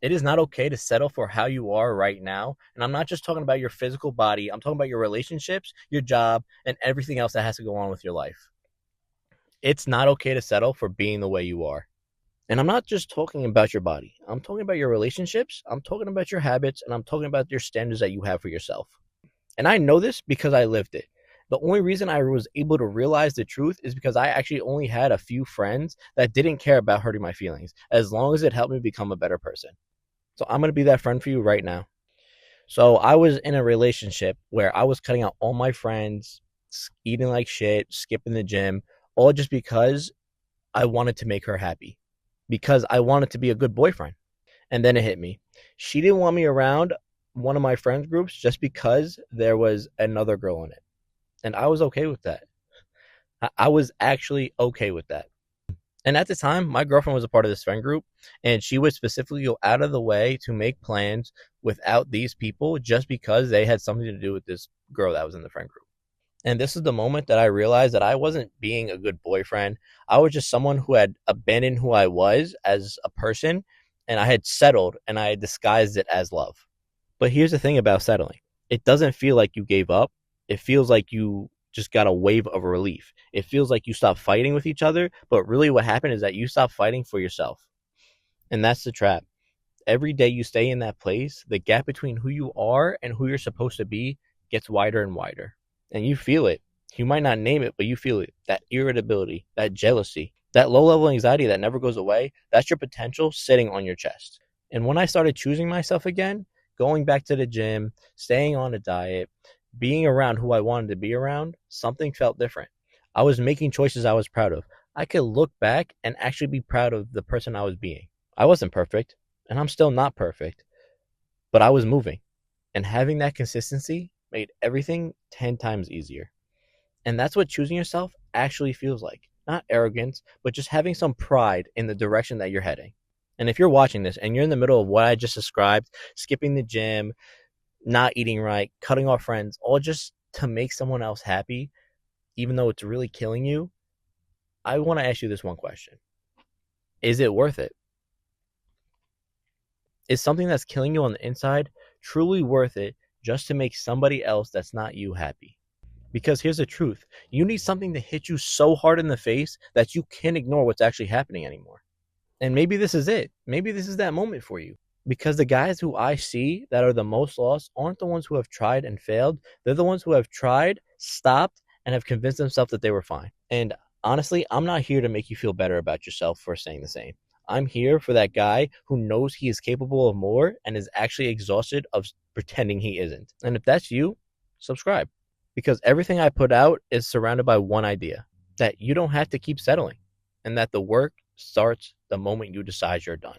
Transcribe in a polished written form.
It is not okay to settle for how you are right now. And I'm not just talking about your physical body, I'm talking about your relationships, your job, and everything else that has to go on with your life. It's not okay to settle for being the way you are. And I'm not just talking about your body. I'm talking about your relationships, I'm talking about your habits, and I'm talking about your standards that you have for yourself. And I know this because I lived it. The only reason I was able to realize the truth is because I actually only had a few friends that didn't care about hurting my feelings, as long as it helped me become a better person. So I'm going to be that friend for you right now. So I was in a relationship where I was cutting out all my friends, eating like shit, skipping the gym, all just because I wanted to make her happy, because I wanted to be a good boyfriend. And then it hit me. She didn't want me around one of my friends groups just because there was another girl in it. And I was okay with that. I was actually okay with that. And at the time, my girlfriend was a part of this friend group, and she would specifically go out of the way to make plans without these people just because they had something to do with this girl that was in the friend group. And this is the moment that I realized that I wasn't being a good boyfriend. I was just someone who had abandoned who I was as a person, and I had settled and I had disguised it as love. But here's the thing about settling. It doesn't feel like you gave up. It feels like you just got a wave of relief. It feels like you stopped fighting with each other, but really what happened is that you stopped fighting for yourself. And that's the trap. Every day you stay in that place, the gap between who you are and who you're supposed to be gets wider and wider. And you feel it. You might not name it, but you feel it. That irritability, that jealousy, that low level anxiety that never goes away, that's your potential sitting on your chest. And when I started choosing myself again, going back to the gym, staying on a diet, being around who I wanted to be around, something felt different. I was making choices I was proud of. I could look back and actually be proud of the person I was being. I wasn't perfect, and I'm still not perfect, but I was moving. And having that consistency made everything 10 times easier. And that's what choosing yourself actually feels like. Not arrogance, but just having some pride in the direction that you're heading. And if you're watching this and you're in the middle of what I just described, skipping the gym, not eating right, cutting off friends, all just to make someone else happy, even though it's really killing you, I want to ask you this one question. Is it worth it? Is something that's killing you on the inside truly worth it just to make somebody else that's not you happy? Because here's the truth. You need something to hit you so hard in the face that you can't ignore what's actually happening anymore. And maybe this is it. Maybe this is that moment for you. Because the guys who I see that are the most lost aren't the ones who have tried and failed. They're the ones who have tried, stopped, and have convinced themselves that they were fine. And honestly, I'm not here to make you feel better about yourself for saying the same. I'm here for that guy who knows he is capable of more and is actually exhausted of pretending he isn't. And if that's you, subscribe. Because everything I put out is surrounded by one idea, that you don't have to keep settling, and that the work starts the moment you decide you're done.